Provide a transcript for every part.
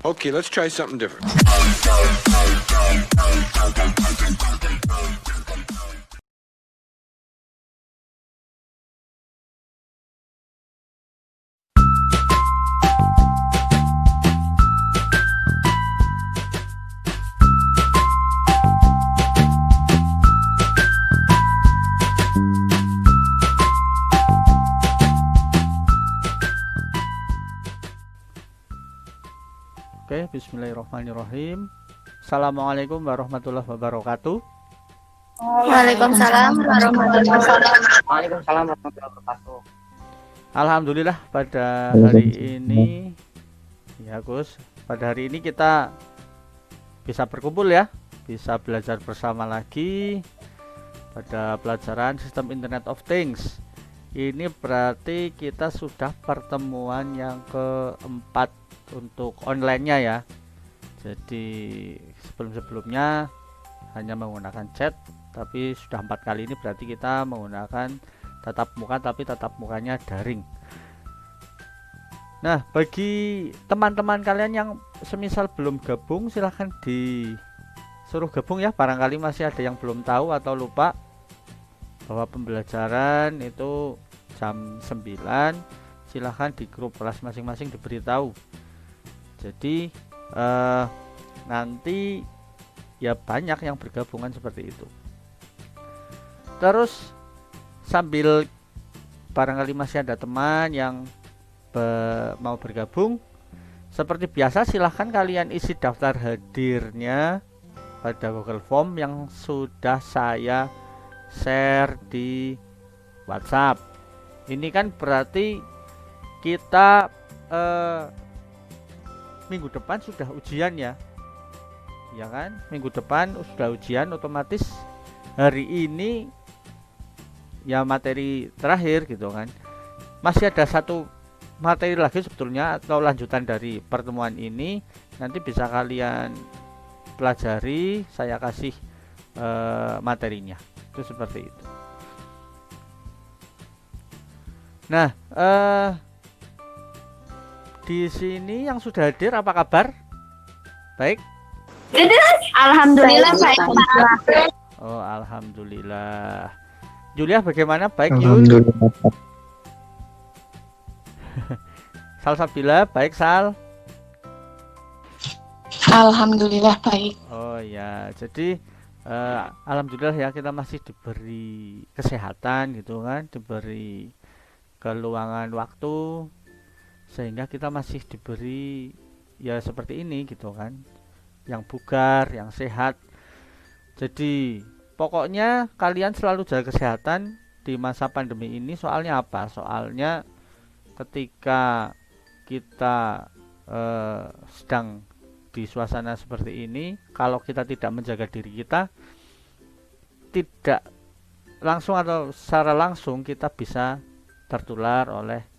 Okay, let's try something different. Oke, bismillahirrahmanirrahim. Assalamualaikum warahmatullahi wabarakatuh. Waalaikumsalam warahmatullahi wabarakatuh. Waalaikumsalam warahmatullahi wabarakatuh. Alhamdulillah pada hari ini, ya Gus, pada hari ini kita bisa berkumpul ya, bisa belajar bersama lagi pada pelajaran Sistem Internet of Things. Ini berarti kita sudah pertemuan yang keempat untuk online-nya ya. Jadi sebelum-sebelumnya hanya menggunakan chat, tapi sudah 4 kali ini berarti kita menggunakan tatap muka, tapi tatap mukanya daring. Nah, bagi teman-teman kalian yang semisal belum gabung, silahkan disuruh gabung ya. Barangkali masih ada yang belum tahu atau lupa bahwa pembelajaran itu jam 9. Silahkan di grup kelas masing-masing diberitahu. Jadi nanti ya banyak yang bergabungan seperti itu. Terus sambil barangkali masih ada teman yang mau bergabung, seperti biasa silahkan kalian isi daftar hadirnya pada Google Form yang sudah saya share di WhatsApp. Ini kan berarti kita minggu depan sudah ujian ya kan, minggu depan sudah ujian, otomatis hari ini ya materi terakhir gitu kan. Masih ada satu materi lagi sebetulnya atau lanjutan dari pertemuan ini, nanti bisa kalian pelajari, saya kasih materinya itu seperti itu. Nah, di sini yang sudah hadir apa kabar? Baik? Alhamdulillah baik. Oh, alhamdulillah. Julia bagaimana? Baik, Jul? Alhamdulillah. Salsabila, baik Sal? Alhamdulillah baik. Oh ya, jadi alhamdulillah ya kita masih diberi kesehatan gitu kan, diberi keluangan waktu sehingga kita masih diberi ya seperti ini gitu kan, yang bugar, yang sehat. Jadi pokoknya kalian selalu jaga kesehatan di masa pandemi ini. Soalnya apa? Soalnya ketika kita sedang di suasana seperti ini, kalau kita tidak menjaga diri kita, tidak langsung atau secara langsung kita bisa tertular oleh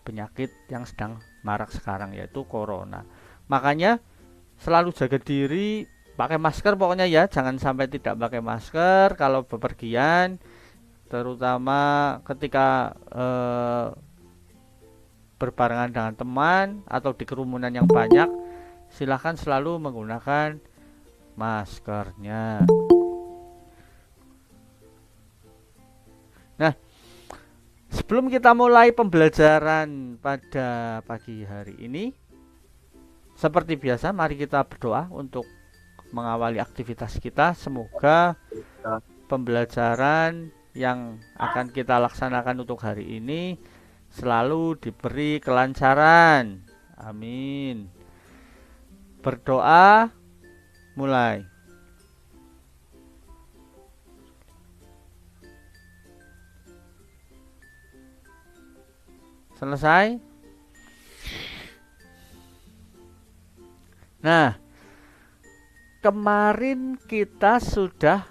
penyakit yang sedang marak sekarang, yaitu corona. Makanya selalu jaga diri, pakai masker pokoknya ya, jangan sampai tidak pakai masker kalau bepergian, terutama ketika berbarengan dengan teman atau di kerumunan yang banyak. Silahkan selalu menggunakan maskernya. Nah, sebelum kita mulai pembelajaran pada pagi hari ini, seperti biasa mari kita berdoa untuk mengawali aktivitas kita. Semoga pembelajaran yang akan kita laksanakan untuk hari ini selalu diberi kelancaran. Amin. Berdoa, mulai. Selesai. Nah, kemarin kita sudah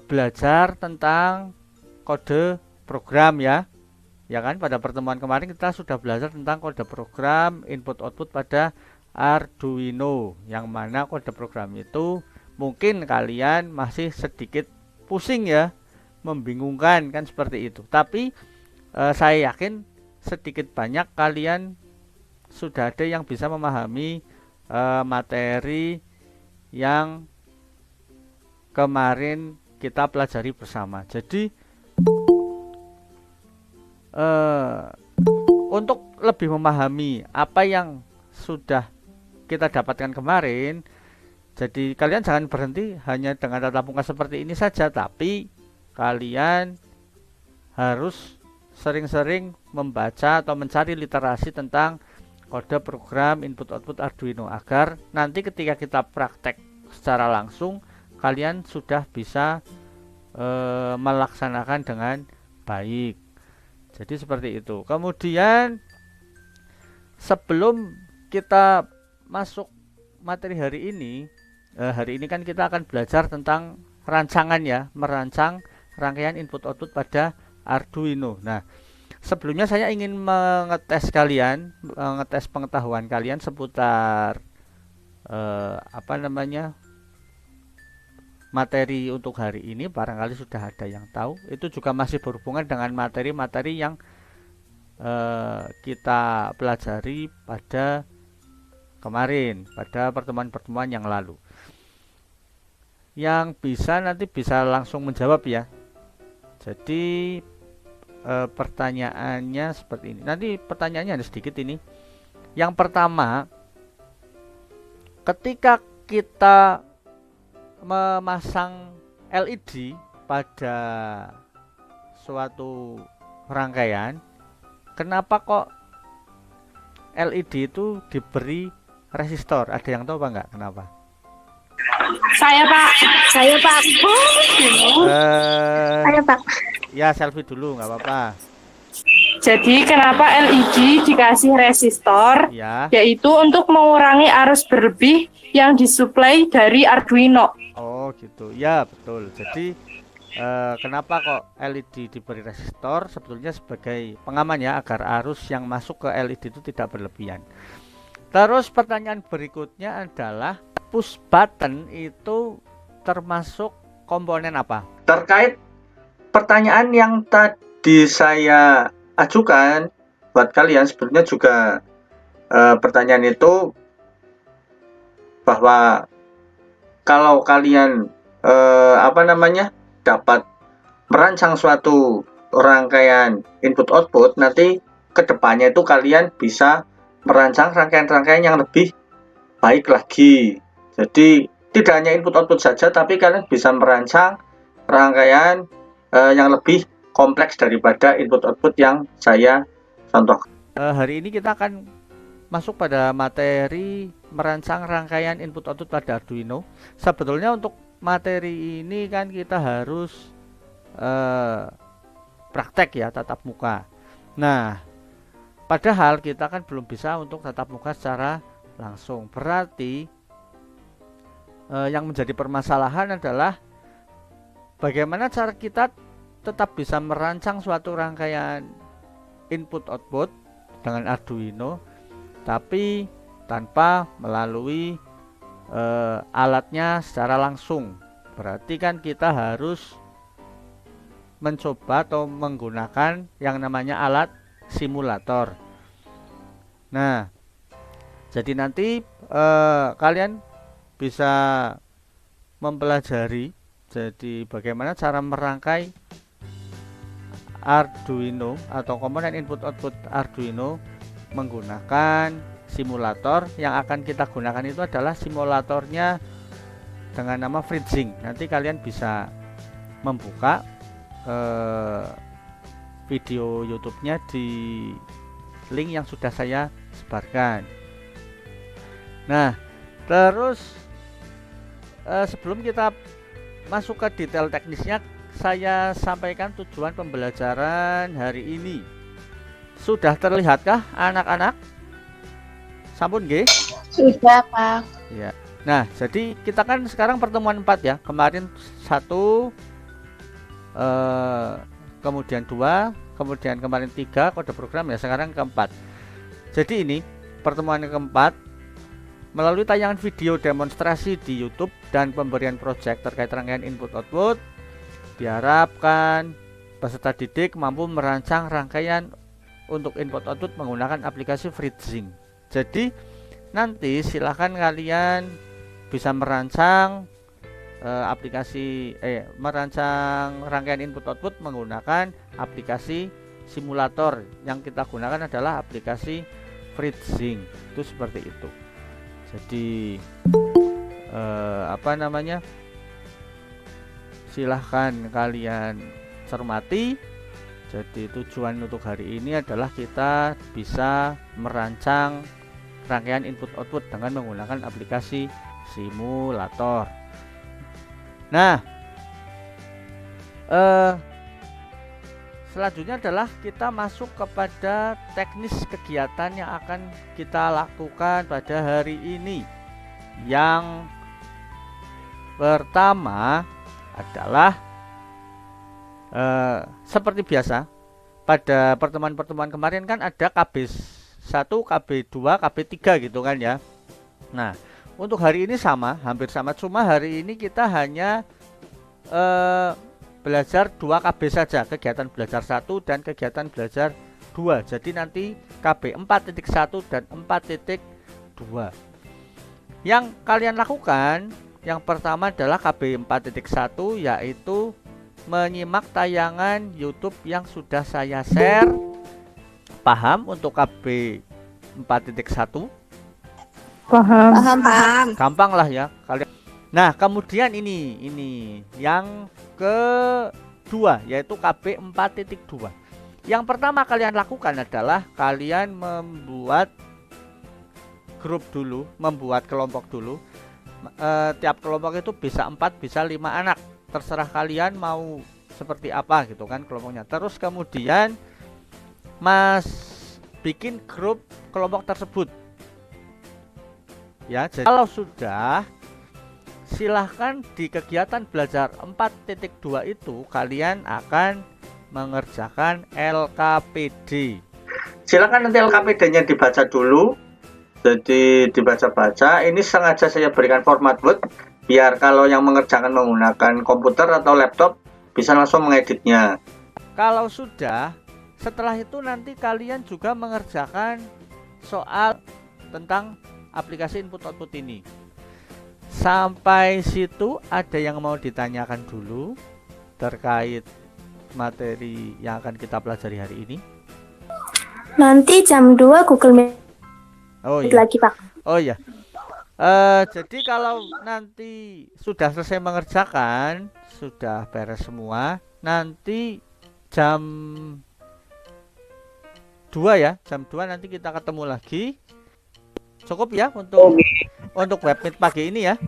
belajar tentang kode program ya kan. Pada pertemuan kemarin kita sudah belajar tentang kode program input output pada Arduino, yang mana kode program itu mungkin kalian masih sedikit pusing ya, membingungkan kan seperti itu. Tapi saya yakin sedikit banyak kalian sudah ada yang bisa memahami materi yang kemarin kita pelajari bersama. Jadi untuk lebih memahami apa yang sudah kita dapatkan kemarin, jadi kalian jangan berhenti hanya dengan tatap muka seperti ini saja, tapi kalian harus sering-sering membaca atau mencari literasi tentang kode program input output Arduino, agar nanti ketika kita praktek secara langsung kalian sudah bisa melaksanakan dengan baik. Jadi seperti itu. Kemudian sebelum kita masuk materi hari ini kan kita akan belajar tentang rancangan ya, merancang rangkaian input output pada Arduino. Nah, sebelumnya saya ingin mengetes kalian, mengetes pengetahuan kalian seputar materi untuk hari ini. Barangkali sudah ada yang tahu. Itu juga masih berhubungan dengan materi-materi yang kita pelajari pada kemarin, pada pertemuan-pertemuan yang lalu. Yang nanti bisa langsung menjawab ya. Jadi pertanyaannya seperti ini. Nanti pertanyaannya ada sedikit ini. Yang pertama, ketika kita memasang LED pada suatu rangkaian, kenapa kok LED itu diberi resistor? Ada yang tahu apa enggak kenapa? Saya Pak. Saya Pak. Saya Pak. Ya, selfie dulu nggak apa-apa. Jadi kenapa LED dikasih resistor? Ya. Yaitu untuk mengurangi arus berlebih yang disuplai dari Arduino. Oh gitu. Ya betul. Jadi kenapa kok LED diberi resistor? Sebetulnya sebagai pengaman ya, agar arus yang masuk ke LED itu tidak berlebihan. Terus pertanyaan berikutnya adalah, push button itu termasuk komponen apa? Terkait pertanyaan yang tadi saya ajukan buat kalian, sebetulnya juga pertanyaan itu bahwa kalau kalian dapat merancang suatu rangkaian input output, nanti kedepannya itu kalian bisa merancang rangkaian-rangkaian yang lebih baik lagi. Jadi tidak hanya input output saja, tapi kalian bisa merancang rangkaian yang lebih kompleks daripada input output yang saya contohkan. Hari ini kita akan masuk pada materi merancang rangkaian input output pada Arduino. Sebetulnya untuk materi ini kan kita harus praktek ya, tatap muka. Nah, padahal kita kan belum bisa untuk tatap muka secara langsung. Berarti yang menjadi permasalahan adalah bagaimana cara kita tetap bisa merancang suatu rangkaian input output dengan Arduino, tapi tanpa melalui alatnya secara langsung. Berarti kan kita harus mencoba atau menggunakan yang namanya alat simulator. Nah, jadi nanti kalian bisa mempelajari jadi bagaimana cara merangkai Arduino atau komponen input output Arduino menggunakan simulator. Yang akan kita gunakan itu adalah simulatornya dengan nama FreeSync. Nanti kalian bisa membuka video YouTube-nya di link yang sudah saya sebarkan. Nah, terus sebelum kita masuk ke detail teknisnya, saya sampaikan tujuan pembelajaran hari ini. Sudah terlihatkah anak-anak? Sampun nggih? Sudah, Pak. Ya. Nah, jadi kita kan sekarang pertemuan 4 ya. Kemarin 1, kemudian 2, kemudian kemarin 3 kode program ya, sekarang keempat. Jadi ini pertemuan keempat. Melalui tayangan video demonstrasi di YouTube dan pemberian project terkait rangkaian input output, diharapkan peserta didik mampu merancang rangkaian untuk input output menggunakan aplikasi FreeSync. Jadi nanti silahkan kalian bisa merancang merancang rangkaian input output menggunakan aplikasi simulator. Yang kita gunakan adalah aplikasi FreeSync, itu seperti itu. Jadi silahkan kalian cermati. Jadi tujuan untuk hari ini adalah kita bisa merancang rangkaian input output dengan menggunakan aplikasi simulator. Nah, selanjutnya adalah kita masuk kepada teknis kegiatan yang akan kita lakukan pada hari ini. Yang pertama adalah seperti biasa pada pertemuan-pertemuan kemarin kan ada KB1, KB2, KB3 gitu kan ya. Nah, untuk hari ini hampir sama, cuma hari ini kita hanya belajar 2 KB saja, kegiatan belajar 1 dan kegiatan belajar 2. Jadi nanti KB 4.1 dan 4.2. Yang kalian lakukan yang pertama adalah KB 4.1, yaitu menyimak tayangan YouTube yang sudah saya share. Paham untuk KB 4.1? Paham. Gampang lah ya kalian. Nah, kemudian ini yang kedua, yaitu KB 4.2. Yang pertama kalian lakukan adalah kalian membuat grup dulu, membuat kelompok dulu. Tiap kelompok itu bisa 4, bisa 5 anak. Terserah kalian mau seperti apa gitu kan kelompoknya. Terus kemudian Mas bikin grup kelompok tersebut. Ya, jadi kalau sudah, silahkan di kegiatan belajar 4.2 itu kalian akan mengerjakan LKPD. Silakan nanti LKPD-nya dibaca dulu. Jadi dibaca-baca. Ini sengaja saya berikan format Word biar kalau yang mengerjakan menggunakan komputer atau laptop bisa langsung mengeditnya. Kalau sudah, setelah itu nanti kalian juga mengerjakan soal tentang aplikasi input output ini. Sampai situ ada yang mau ditanyakan dulu terkait materi yang akan kita pelajari hari ini? Nanti jam 2 Google Meet lagi, Pak. Oh iya. Jadi kalau nanti sudah selesai mengerjakan, sudah beres semua, nanti jam 2 ya, jam 2 nanti kita ketemu lagi. Cukup ya untuk webmeet pagi ini ya.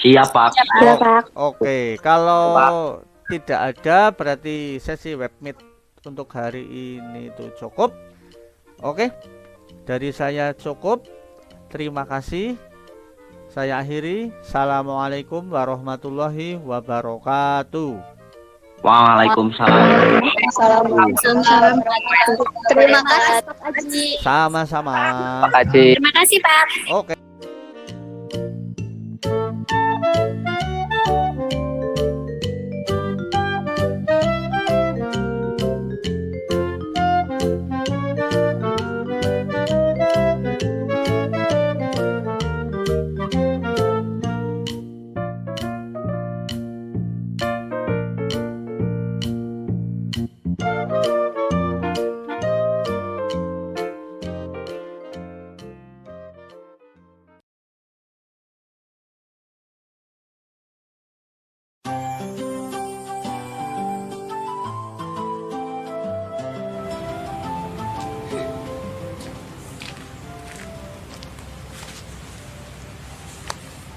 Siap, Pak. Oke, kalau tidak ada berarti sesi webmeet untuk hari ini itu cukup. Oke, dari saya cukup. Terima kasih. Saya akhiri. Assalamualaikum warahmatullahi wabarakatuh. Waalaikumsalam. Assalamualaikum. Terima kasih, Pak Haji. Sama-sama. Pak Haji. Terima kasih, Pak. Oke.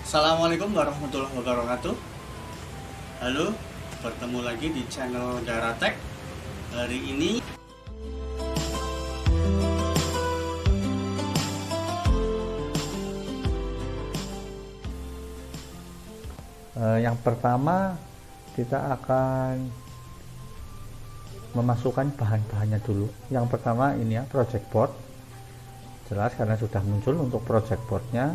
Assalamualaikum warahmatullahi wabarakatuh. Halo, bertemu lagi di channel Daratek. Hari ini yang pertama kita akan memasukkan bahan-bahannya dulu. Yang pertama ini ya, project board. Jelas karena sudah muncul untuk project boardnya.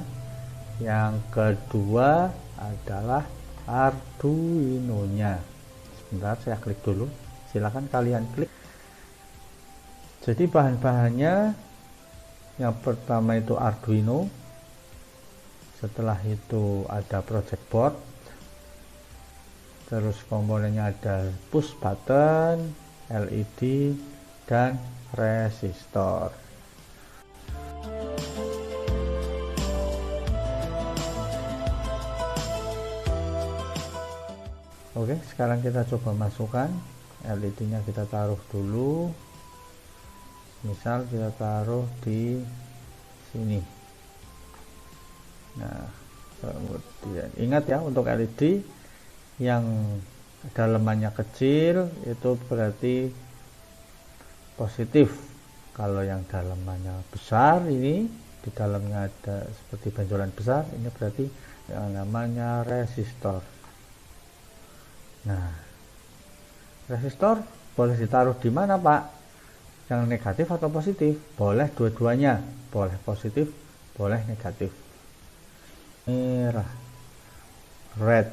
Yang kedua adalah Arduino-nya. Sebentar saya klik dulu. Silahkan kalian klik. Jadi bahan-bahannya Yang pertama itu Arduino, setelah itu ada project board, terus komponennya ada push button, LED, dan resistor. Oke, sekarang kita coba masukkan LED-nya, kita taruh dulu. Misal kita taruh di sini. Nah, kemudian ingat ya, untuk LED yang dalemannya kecil itu berarti positif. Kalau yang dalemannya besar, ini di dalamnya ada seperti benjolan besar, ini berarti yang namanya resistor. Nah, resistor boleh ditaruh di mana, Pak? Yang negatif atau positif? Boleh dua-duanya, boleh positif, boleh negatif. Merah, red.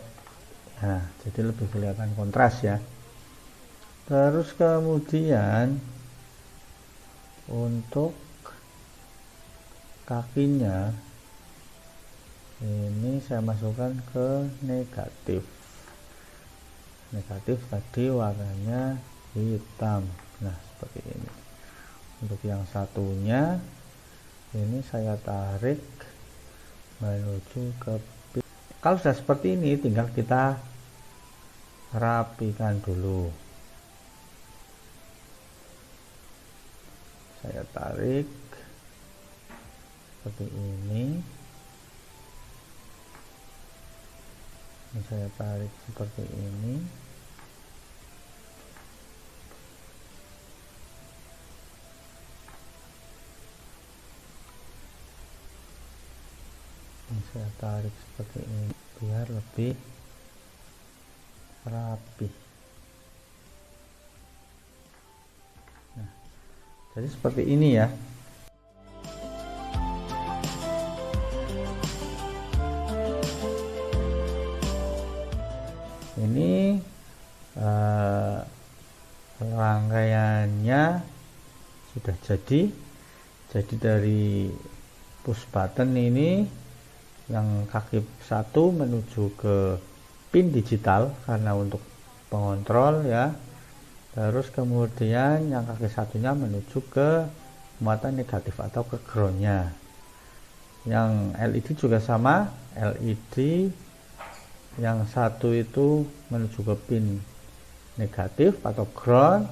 Nah, jadi lebih kelihatan kontras ya. Terus kemudian untuk kakinya ini saya masukkan ke negatif. Negatif tadi warnanya hitam. Nah, seperti ini. Untuk yang satunya ini saya tarik menuju ke pin. Kalau sudah seperti ini tinggal kita rapikan dulu. Saya tarik seperti ini. Saya tarik seperti ini. Saya tarik seperti ini biar lebih rapi. Nah, jadi seperti ini ya. Ini rangkaiannya sudah jadi dari push button ini yang kaki satu menuju ke pin digital karena untuk pengontrol ya, terus kemudian yang kaki satunya menuju ke muatan negatif atau ke groundnya. Yang LED juga sama, LED yang satu itu menuju ke pin negatif atau ground,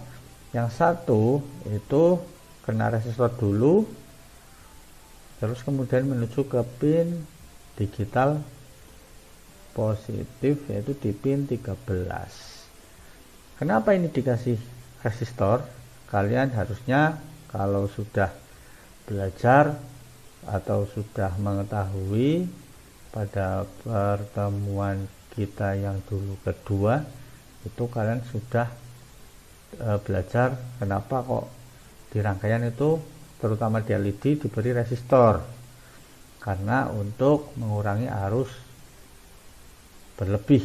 yang satu itu kena resistor dulu, terus kemudian menuju ke pin digital positif, yaitu di pin 13. Kenapa ini dikasih resistor? Kalian harusnya kalau sudah belajar atau sudah mengetahui pada pertemuan kita yang dulu kedua, itu kalian sudah belajar kenapa kok di rangkaian itu terutama di LED diberi resistor, karena untuk mengurangi arus berlebih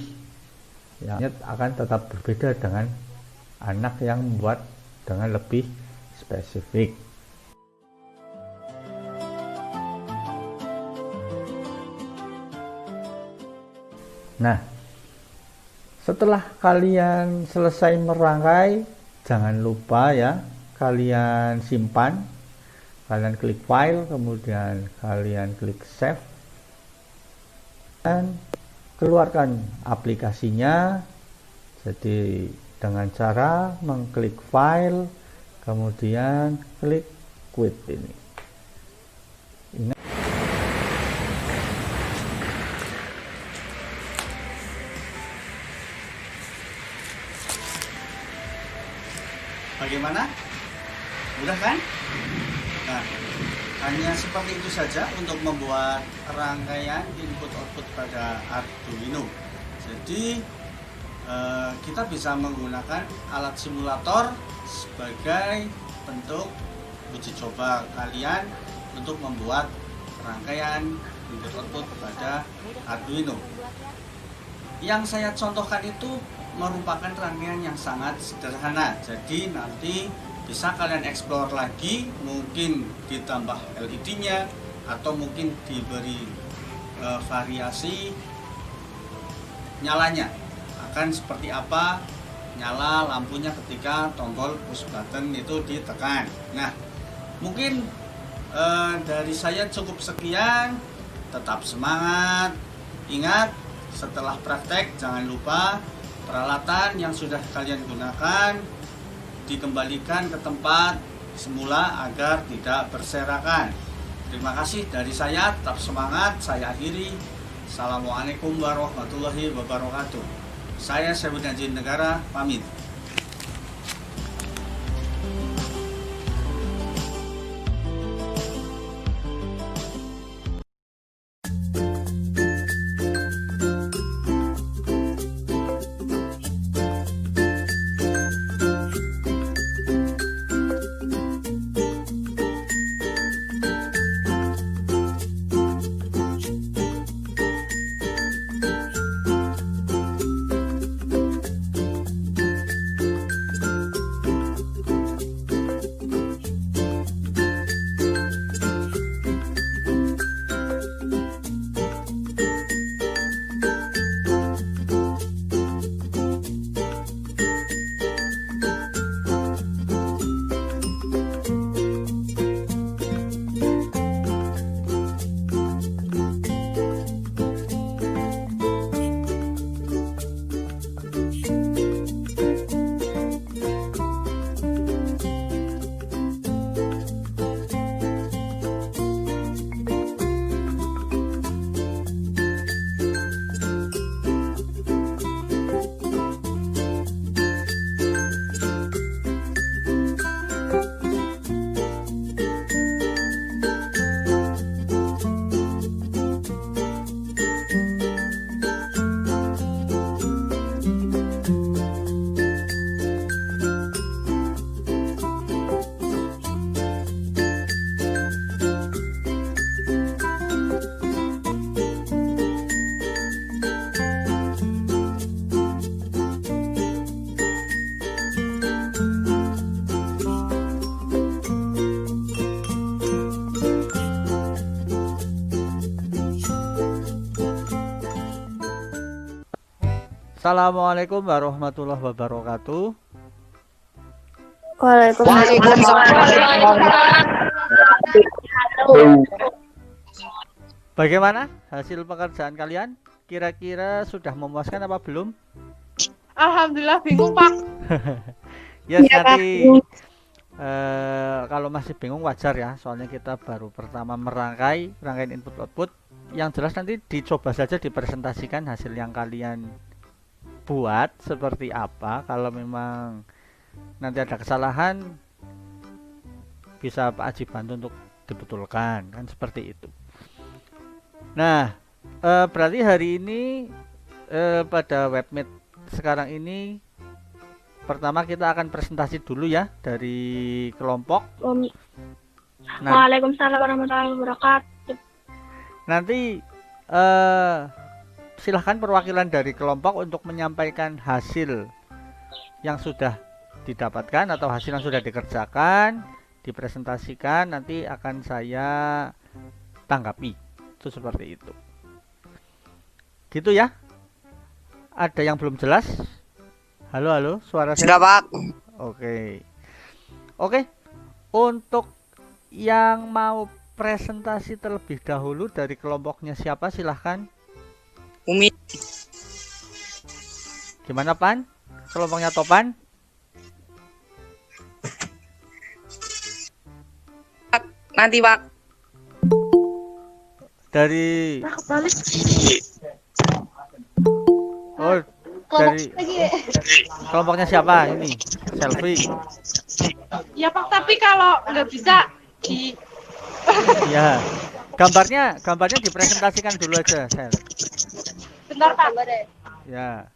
yang akan tetap berbeda dengan anak yang membuat dengan lebih spesifik. Nah, setelah kalian selesai merangkai, jangan lupa ya, kalian simpan. Kalian klik file, kemudian kalian klik save dan keluarkan aplikasinya. Jadi dengan cara mengklik file kemudian klik quit ini. Ingat, bagaimana? Mudah kan? Nah, hanya seperti itu saja untuk membuat rangkaian input output pada Arduino. Jadi kita bisa menggunakan alat simulator sebagai bentuk uji coba kalian untuk membuat rangkaian input output pada Arduino. Yang saya contohkan itu merupakan rangkaian yang sangat sederhana. Jadi nanti bisa kalian explore lagi, mungkin ditambah LED-nya atau mungkin diberi variasi nyalanya, akan seperti apa nyala lampunya ketika tombol push button itu ditekan. Nah, mungkin dari saya cukup sekian. Tetap semangat. Ingat, setelah praktek jangan lupa peralatan yang sudah kalian gunakan dikembalikan ke tempat semula agar tidak berserakan. Terima kasih dari saya, tetap semangat. Saya akhiri. Assalamualaikum warahmatullahi wabarakatuh. Saya Saifuddin Haji Negara, pamit. Assalamualaikum warahmatullahi wabarakatuh. Bagaimana hasil pekerjaan kalian? Kira-kira sudah memuaskan apa belum? Alhamdulillah bingung, Pak. Ya, nanti kalau masih bingung wajar ya, soalnya kita baru pertama rangkaian input output. Yang jelas nanti dicoba saja dipresentasikan hasil yang kalian buat seperti apa. Kalau memang nanti ada kesalahan bisa Pak Aji bantu untuk dibetulkan, kan seperti itu. Nah, berarti hari ini pada webmeet sekarang ini pertama kita akan presentasi dulu ya dari kelompok. Waalaikumsalam warahmatullahi wabarakatuh. Nanti silahkan perwakilan dari kelompok untuk menyampaikan hasil yang sudah didapatkan atau hasil yang sudah dikerjakan, dipresentasikan, nanti akan saya tanggapi. Itu seperti itu. Gitu ya. Ada yang belum jelas? Halo, suara sudah, Pak. Oke. Untuk yang mau presentasi terlebih dahulu dari kelompoknya siapa, silahkan. Umi. Gimana, Pan? Kelompoknya Topan? Nanti, Pak. Dari dari kelompoknya siapa ini? Selfie. Ya, Pak, tapi kalau nggak bisa di Ya. Gambarnya dipresentasikan dulu aja, Sel. bentar, Pak. Ya.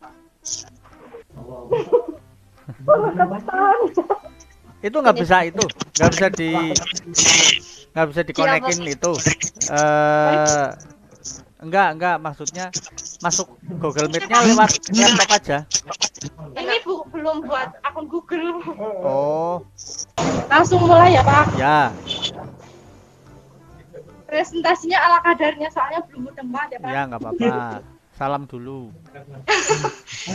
Itu nggak bisa dikonekin itu. Enggak, maksudnya masuk Google Meet-nya lewat laptop aja. Ini belum buat akun Google. Oh. Langsung mulai ya Pak. Ya, Presentasinya ala kadarnya soalnya belum mudeng banget ya Pak. ya nggak apa-apa. Salam dulu.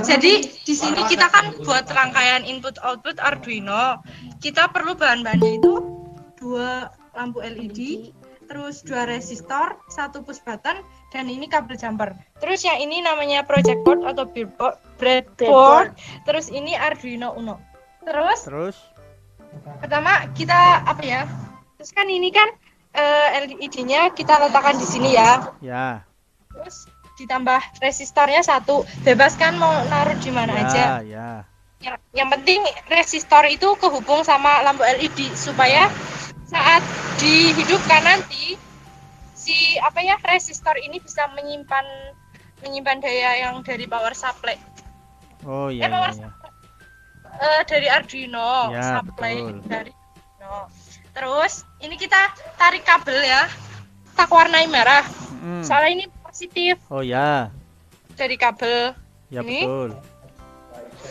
Jadi di sini kita kan buat rangkaian input output Arduino. Kita perlu bahan-bahannya itu 2 lampu LED, terus 2 resistor, 1 push button, dan ini kabel jumper. Terus yang ini namanya project board atau breadboard. Terus ini Arduino Uno. Terus, Pertama kita apa ya? Terus kan ini kan LED-nya kita letakkan di sini ya. ya, Terus ditambah resistornya 1. Bebas kan mau naruh di mana aja. ya. Yang penting resistor itu kehubung sama lampu LED supaya saat dihidupkan nanti si resistor ini bisa menyimpan daya yang dari power supply. Oh iya, power iya. Dari Arduino, Ya, supply betul. dari Arduino. Terus ini kita tarik kabel ya, tak warnai merah. Soalnya ini positif Oh ya, dari kabel. ya Ini. betul.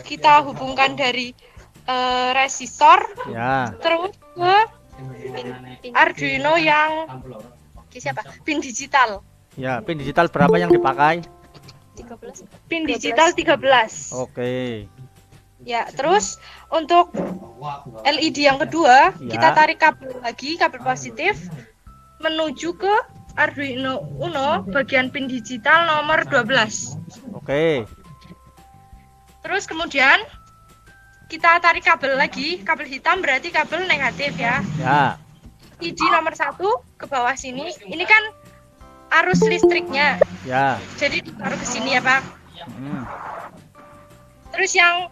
Kita hubungkan dari resistor Ya, terus ke Arduino yang pin digital. ya. Pin digital berapa yang dipakai? Pin digital 13. Oke, Ya, terus untuk LED yang kedua, Ya. kita tarik kabel lagi, kabel positif menuju ke Arduino Uno bagian pin digital nomor 12. oke. Terus kemudian kita tarik kabel lagi, kabel hitam berarti kabel negatif ya. Ya, LED nomor 1 ke bawah sini. Ini kan arus listriknya. ya. Jadi ditaruh ke sini ya, Pak. Hmm, Terus yang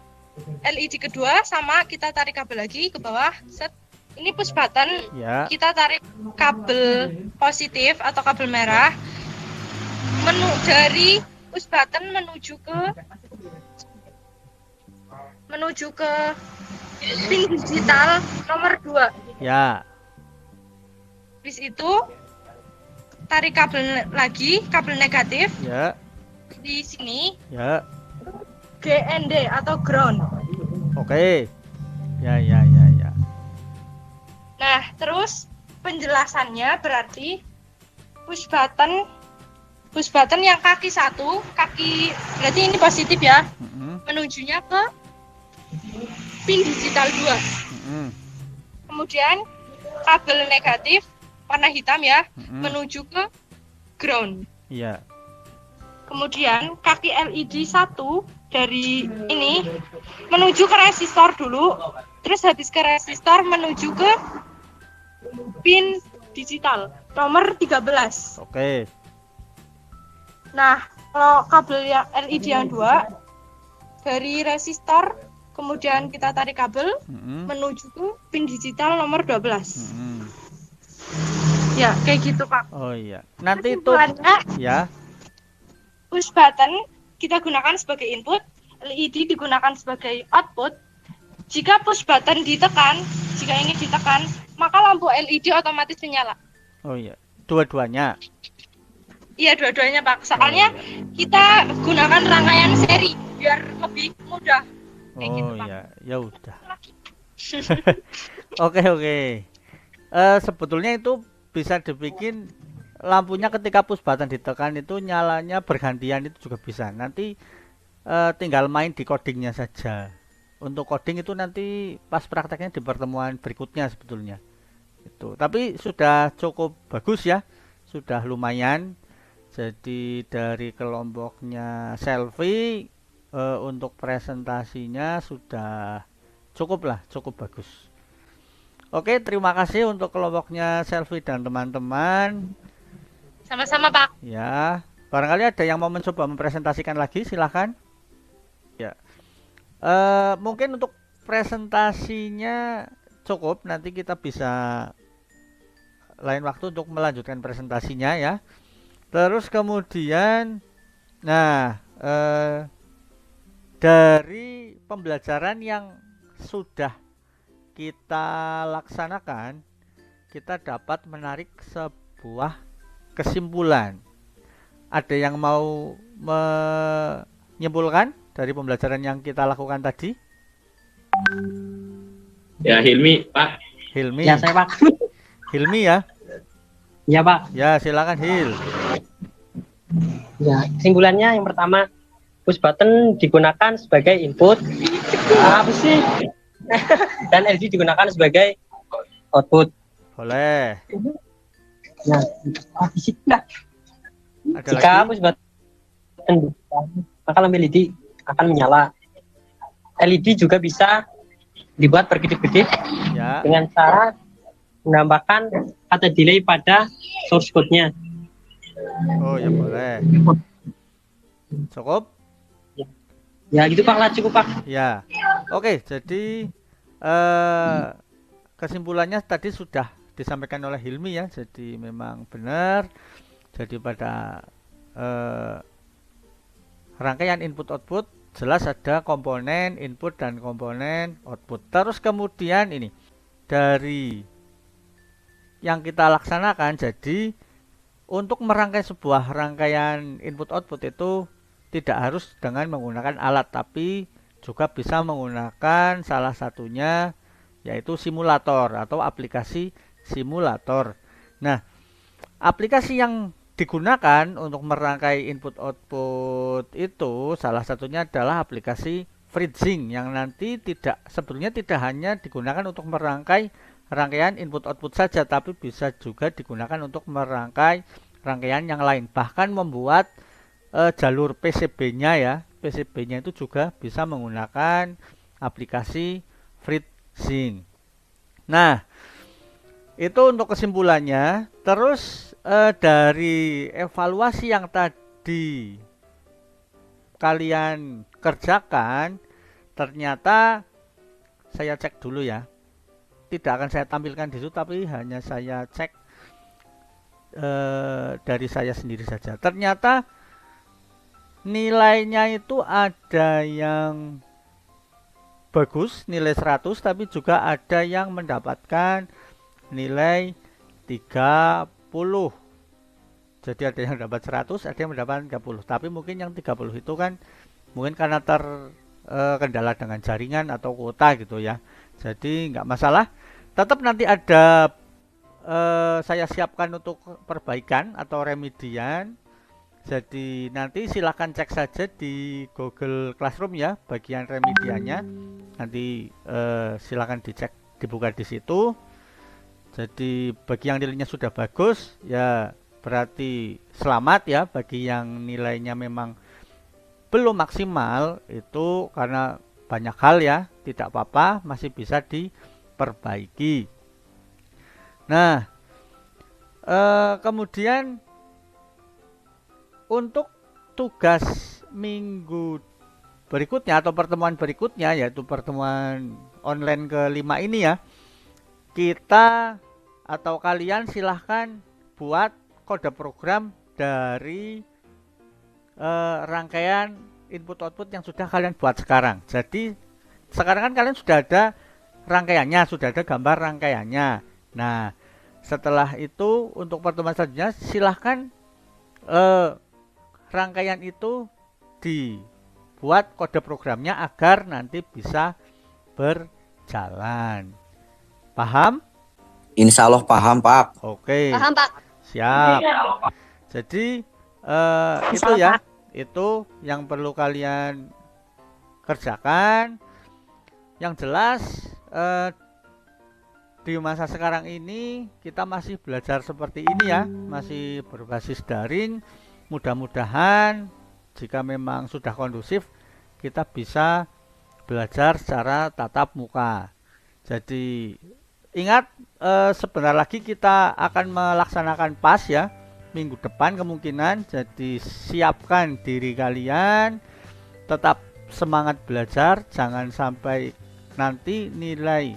LED kedua sama kita tarik kabel lagi ke bawah. Set. Ini push button. ya. Kita tarik kabel positif atau kabel merah dari push button menuju ke pin digital nomor 2. Ya, Habis itu tarik kabel lagi, kabel negatif ya, di sini ya. GND atau ground. Oke. Ya, ya, ya, ya. Nah, terus penjelasannya berarti push button yang kaki 1, kaki berarti ini positif ya, Mm-mm, menujunya ke pin digital 2. mm-mm, Kemudian kabel negatif warna hitam ya, mm-mm. menuju ke ground. Iya. Kemudian kaki LED 1 dari ini menuju ke resistor dulu, terus habis ke resistor menuju ke pin digital nomor 13. Oke. Nah, kalau kabel yang LED yang 2 dari resistor kemudian kita tarik kabel Mm-mm, menuju ke pin digital nomor 12. mm-mm. Ya, kayak gitu, Pak. Oh iya. Nanti itu Kesimpulannya, ya. push button kita gunakan sebagai input, LED digunakan sebagai output. Jika push button ditekan, jika ini ditekan, maka lampu LED otomatis menyala. Oh iya. Dua-duanya. Iya, dua-duanya, Pak. Soalnya Oh, kita gunakan rangkaian seri biar lebih mudah. Kayak gitu, Oh Pak. iya, ya udah. Oke, oke. Sebetulnya itu bisa dibikin lampunya ketika push button ditekan itu nyalanya bergantian, itu juga bisa. Nanti tinggal main di codingnya saja. Untuk coding itu nanti pas prakteknya di pertemuan berikutnya sebetulnya. Itu. Tapi sudah cukup bagus ya. Sudah lumayan. Jadi dari kelompoknya selfie untuk presentasinya sudah cukup lah, cukup bagus. Oke, terima kasih untuk kelompoknya selfie dan teman-teman. Sama-sama, Pak. Ya, barangkali ada yang mau mencoba mempresentasikan lagi, silahkan. Ya, mungkin untuk presentasinya cukup. Nanti kita bisa lain waktu untuk melanjutkan presentasinya ya. Terus kemudian, nah, dari pembelajaran yang sudah kita laksanakan, kita dapat menarik sebuah kesimpulan. Ada yang mau menyimpulkan dari pembelajaran yang kita lakukan tadi? Ya, Hilmi, Pak. Hilmi. Ya saya Pak. Hilmi ya. Ya Pak. Ya silakan Hil. Ya, kesimpulannya yang pertama, push button digunakan sebagai input. Apa sih? Dan LED digunakan sebagai output. Boleh. Nah, habis itu lah. Ada Jika lagi? push button digunakan, maka lampu LED akan menyala. LED juga bisa dibuat berkedip-kedip Ya. dengan cara menambahkan kata delay pada source code-nya. Oh ya boleh. Cukup? Ya gitu Pak, lah cukup Pak. Ya. Oke, jadi kesimpulannya tadi sudah disampaikan oleh Hilmi ya. Jadi memang benar. Jadi pada rangkaian input output jelas ada komponen input dan komponen output. Terus kemudian ini dari yang kita laksanakan, jadi untuk merangkai sebuah rangkaian input output itu tidak harus dengan menggunakan alat, tapi juga bisa menggunakan salah satunya yaitu simulator atau aplikasi simulator. Nah, aplikasi yang digunakan untuk merangkai input output itu salah satunya adalah aplikasi FreeSync yang nanti sebetulnya tidak hanya digunakan untuk merangkai rangkaian input output saja, tapi bisa juga digunakan untuk merangkai rangkaian yang lain, bahkan membuat jalur PCB-nya ya. PCB-nya itu juga bisa menggunakan aplikasi FreeSync. Nah, itu untuk kesimpulannya. Terus dari evaluasi yang tadi kalian kerjakan, ternyata saya cek dulu ya. Tidak akan saya tampilkan di situ, tapi hanya saya cek dari saya sendiri saja. Ternyata nilainya itu ada yang bagus, nilai 100, tapi juga ada yang mendapatkan nilai 30. Jadi ada yang dapat 100, ada yang mendapatkan 30. Tapi mungkin yang 30 itu kan mungkin karena terkendala dengan jaringan atau kuota gitu ya. Jadi nggak masalah. Tetap nanti ada saya siapkan untuk perbaikan atau remedian. Jadi nanti silahkan cek saja di Google Classroom ya bagian remediannya. Nanti silahkan dicek, dibuka di situ. Jadi bagi yang nilainya sudah bagus ya berarti selamat ya. Bagi yang nilainya memang belum maksimal itu karena banyak hal ya, tidak apa-apa, masih bisa diperbaiki. Nah, kemudian untuk tugas minggu berikutnya atau pertemuan berikutnya, yaitu pertemuan online kelima ini ya, kita atau kalian silahkan buat kode program dari rangkaian input output yang sudah kalian buat sekarang. Jadi sekarang kan kalian sudah ada rangkaiannya, sudah ada gambar rangkaiannya. Nah, setelah itu untuk pertemuan selanjutnya silahkan rangkaian itu dibuat kode programnya agar nanti bisa berjalan. Paham? Insya Allah paham Pak. Oke. Paham Pak? Siap. Jadi itu ya, itu yang perlu kalian kerjakan. Yang jelas di masa sekarang ini kita masih belajar seperti ini ya, masih berbasis daring. Mudah-mudahan jika memang sudah kondusif kita bisa belajar secara tatap muka. Jadi ingat sebentar lagi kita akan melaksanakan PAS ya minggu depan kemungkinan. Jadi siapkan diri kalian, tetap semangat belajar, jangan sampai nanti nilai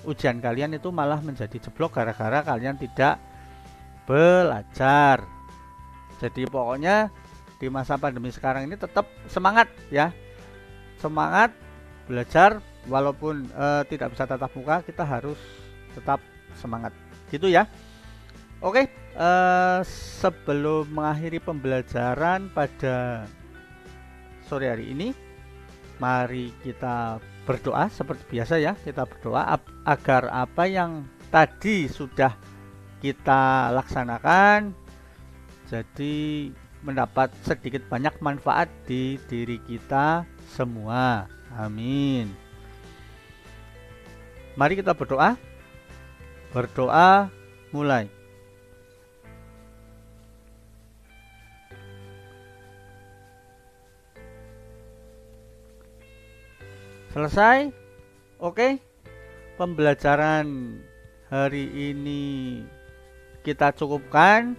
ujian kalian itu malah menjadi jeblok gara-gara kalian tidak belajar. Jadi pokoknya di masa pandemi sekarang ini tetap semangat ya, semangat belajar walaupun tidak bisa tatap muka, kita harus tetap semangat gitu ya. Oke, sebelum mengakhiri pembelajaran pada sore hari ini, mari kita berdoa seperti biasa ya. Kita berdoa agar apa yang tadi sudah kita laksanakan jadi mendapat sedikit banyak manfaat di diri kita semua. Amin. Mari kita berdoa. Berdoa mulai. Selesai? Oke. Pembelajaran hari ini kita cukupkan.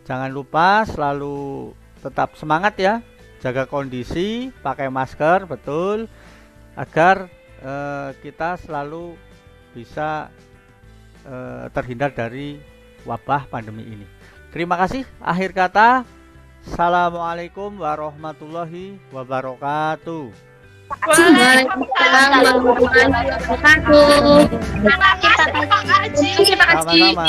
Jangan lupa selalu tetap semangat ya. Jaga kondisi, pakai masker, betul. Agar kita selalu bisa terhindar dari wabah pandemi ini. Terima kasih. Akhir kata, Assalamualaikum warahmatullahi wabarakatuh. Waalaikumsalam warahmatullahi wabarakatuh. Sama-sama.